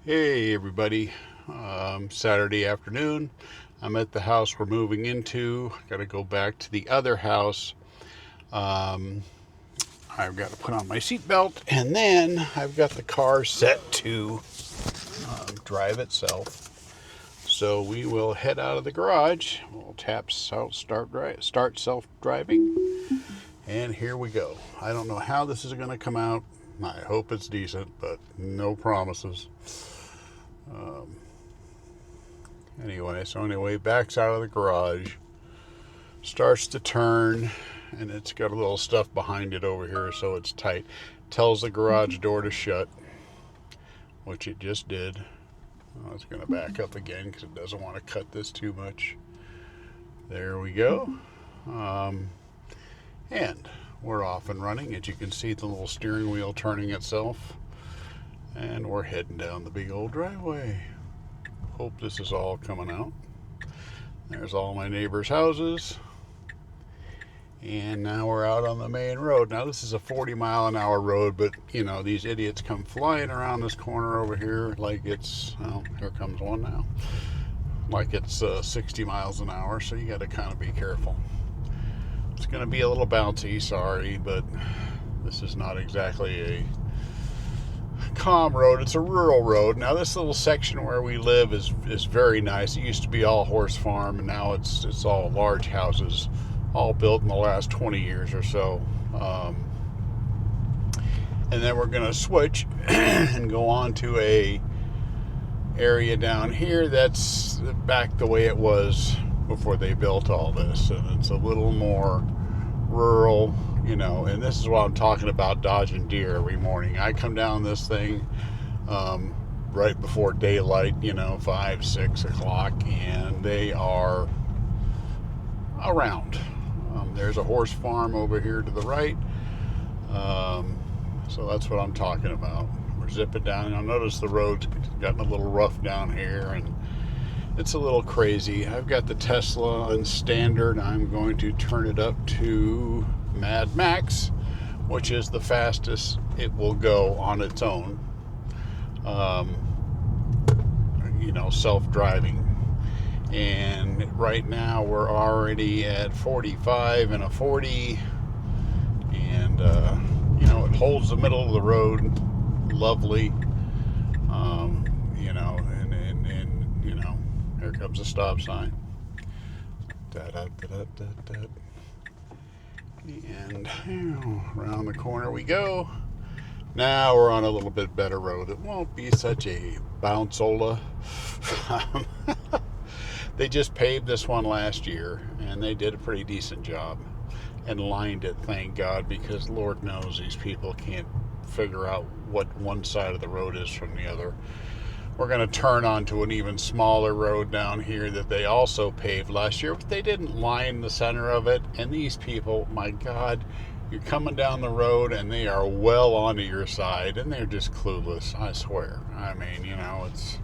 Hey everybody, Saturday afternoon. I'm at the house we're moving into. Got to go back to the other house. Um, I've got to put on my seatbelt, and then I've got the car set to drive itself. So we will head out of the garage. We'll tap start self-driving, and here we go. I don't know how this is going to come out. I hope it's decent, but no promises. Anyway, backs out of the garage, starts to turn, and it's got a little stuff behind it over here, so it's tight. Tells the garage door to shut, which it just did. It's going to back up again because it doesn't want to cut this too much. There we go. And we're off and running. As you can see, the little steering wheel turning itself. And we're heading down the big old driveway. Hope this is all coming out. There's all my neighbors' houses. And now we're out on the main road. Now this is a 40-mile-an-hour road, but you know, these idiots come flying around this corner over here like it's, well, here comes one now. Like it's 60 miles an hour, so you got to kind of be careful. It's going to be a little bouncy, sorry, but this is not exactly a calm road. It's a rural road. Now this little section where we live is very nice. It used to be all horse farm, and now it's all large houses, all built in the last 20 years or so. And then we're going to switch and go on to a area down here that's back the way it was before they built all this, and it's a little more rural, you know. And this is what I'm talking about, dodging deer every morning. I come down this thing right before daylight, you know, 5, 6 o'clock, and they are around. There's a horse farm over here to the right, so that's what I'm talking about. We're zipping down. You'll notice the road's gotten a little rough down here, and it's a little crazy. I've got the Tesla on standard. I'm going to turn it up to Mad Max, which is the fastest it will go on its own. You know, self-driving. And right now we're already at 45 and a 40. And, you know, it holds the middle of the road. Lovely. You know, and you know, here comes the stop sign. And around the corner we go. Now we're on a little bit better road. It won't be such a bounceola. They just paved this one last year, and they did a pretty decent job and lined it, thank God, because Lord knows these people can't figure out what one side of the road is from the other. We're going to turn onto an even smaller road down here that they also paved last year, but they didn't line the center of it. And these people, my God, you're coming down the road and they are well onto your side, and they're just clueless, I swear. I mean, you know, it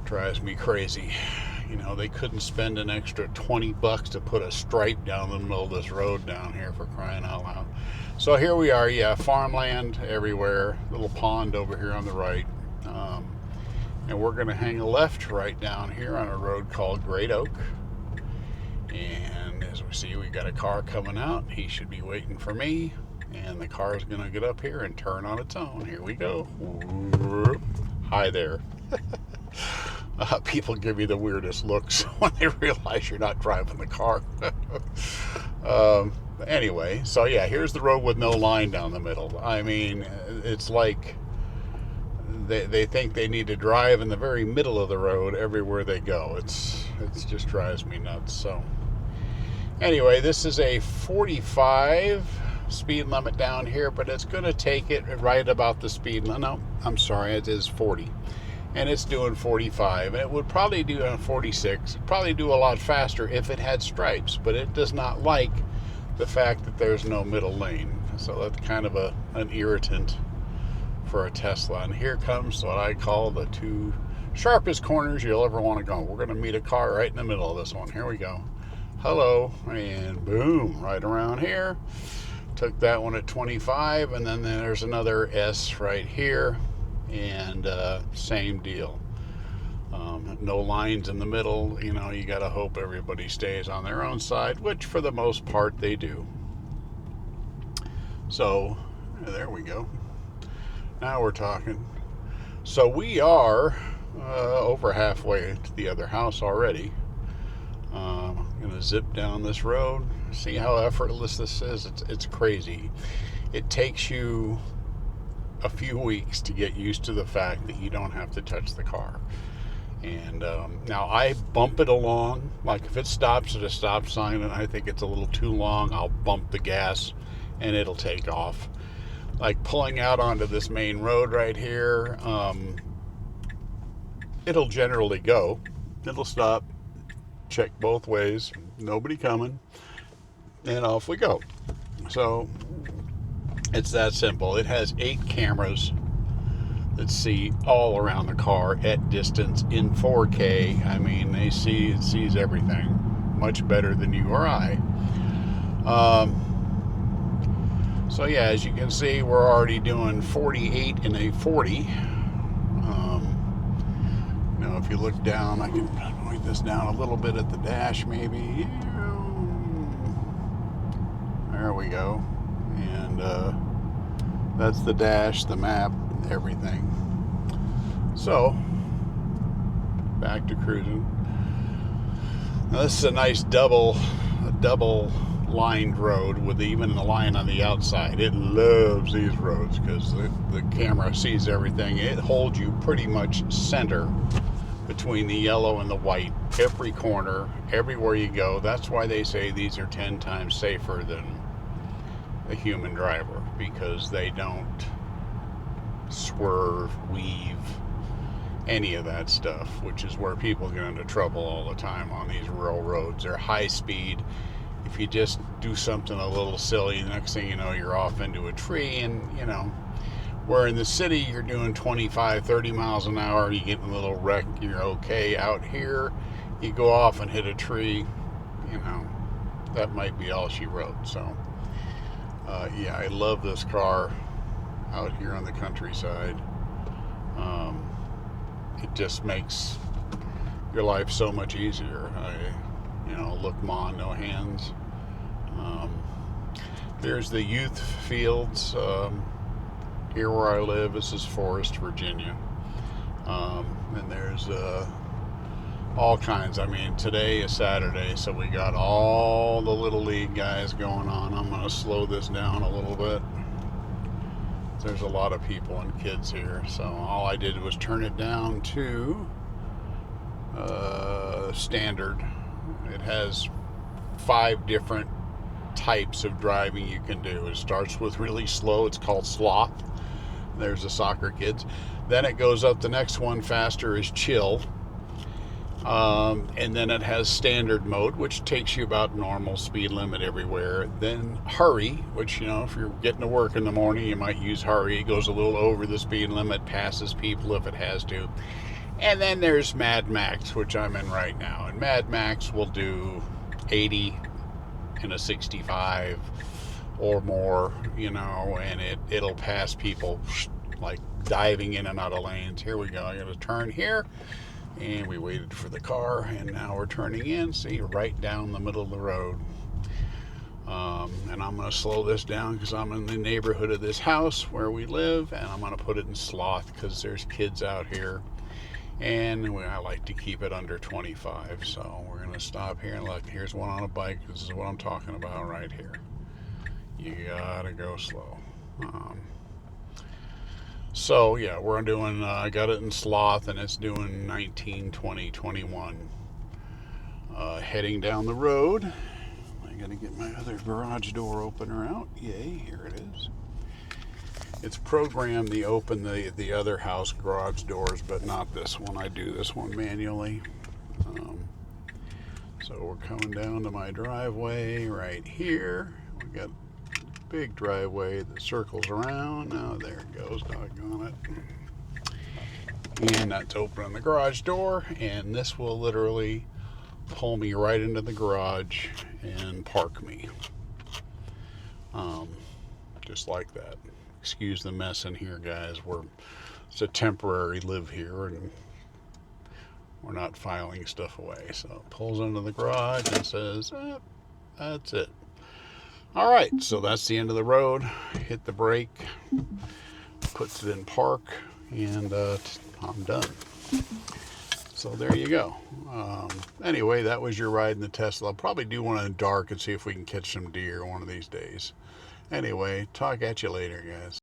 drives me crazy. You know, they couldn't spend an extra $20 to put a stripe down the middle of this road down here, for crying out loud. So here we are, yeah, farmland everywhere, little pond over here on the right. And we're going to hang a left right down here on a road called Great Oak. And as we see, we got a car coming out. He should be waiting for me. And the car is going to get up here and turn on its own. Here we go. Hi there. People give me the weirdest looks when they realize you're not driving the car. Anyway, so yeah, here's the road with no line down the middle. I mean, it's like they think they need to drive in the very middle of the road everywhere they go. It's just drives me nuts. So anyway, this is a 45 speed limit down here, but it's going to take it right about the speed limit. No, I'm sorry, it is 40. And it's doing 45. And it would probably do on 46. It'd probably do a lot faster if it had stripes, but it does not like the fact that there's no middle lane. So that's kind of an irritant for a Tesla. And here comes what I call the two sharpest corners you'll ever want to go. We're going to meet a car right in the middle of this one. Here we go. Hello. And boom, right around here. Took that one at 25, and then there's another S right here. and same deal. No lines in the middle. You know, you got to hope everybody stays on their own side, which for the most part they do. So there we go. Now we're talking. So we are over halfway to the other house already. I'm gonna zip down this road. See how effortless this is. It's crazy. It takes you a few weeks to get used to the fact that you don't have to touch the car. And now I bump it along. Like if it stops at a stop sign and I think it's a little too long, I'll bump the gas and it'll take off. Like pulling out onto this main road right here, it'll generally go. It'll stop, check both ways, nobody coming, and off we go. So it's that simple. It has 8 cameras that see all around the car at distance in 4K. I mean, it sees everything much better than you or I. So yeah, as you can see, we're already doing 48 in a 40. Now, if you look down, I can point this down a little bit at the dash, maybe. There we go. And that's the dash, the map, everything. So back to cruising. Now, this is a nice double lined road with even a line on the outside. It loves these roads because the camera sees everything. It holds you pretty much center between the yellow and the white, every corner, everywhere you go. That's why they say these are 10 times safer than a human driver, because they don't swerve, weave, any of that stuff, which is where people get into trouble all the time on these rural roads. They're high speed. If you just do something a little silly, the next thing you know, you're off into a tree. And, you know, where in the city you're doing 25, 30 miles an hour, you get in a little wreck, you're okay. Out here, you go off and hit a tree, you know, that might be all she wrote. So, yeah, I love this car out here on the countryside. It just makes your life so much easier. Look, ma, no hands. There's the youth fields. Here where I live, this is Forest, Virginia. And there's all kinds. I mean, today is Saturday, so we got all the Little League guys going on. I'm going to slow this down a little bit. There's a lot of people and kids here, so all I did was turn it down to standard. It has 5 different types of driving you can do. It starts with really slow. It's called sloth. There's the soccer kids. Then it goes up. The next one faster is chill. And then it has standard mode, which takes you about normal speed limit everywhere. Then hurry, which, if you're getting to work in the morning, you might use hurry. It goes a little over the speed limit, passes people if it has to. And then there's Mad Max, which I'm in right now. And Mad Max will do 80 in a 65 or more, and it'll pass people like diving in and out of lanes. Here we go. I got to turn here. And we waited for the car, and now we're turning in. See, right down the middle of the road. And I'm going to slow this down because I'm in the neighborhood of this house where we live, and I'm going to put it in sloth because there's kids out here. And I like to keep it under 25. So we're going to stop here and look. Here's one on a bike. This is what I'm talking about right here. You got to go slow. So yeah, we're doing, I got it in sloth, and it's doing 19, 20, 21. Heading down the road. I gotta get my other garage door opener out. Yay, here it is. It's programmed to open the other house garage doors, but not this one. I do this one manually. So we're coming down to my driveway right here. We got big driveway that circles around. Oh, there it goes, doggone it. And that's opening the garage door, and this will literally pull me right into the garage and park me. Just like that. Excuse the mess in here, guys. it's a temporary live here, and we're not filing stuff away. So it pulls into the garage and says, that's it. All right, so that's the end of the road. Hit the brake, puts it in park, and I'm done. So there you go. Anyway, that was your ride in the Tesla. I'll probably do one in the dark and see if we can catch some deer one of these days. Anyway, talk at you later, guys.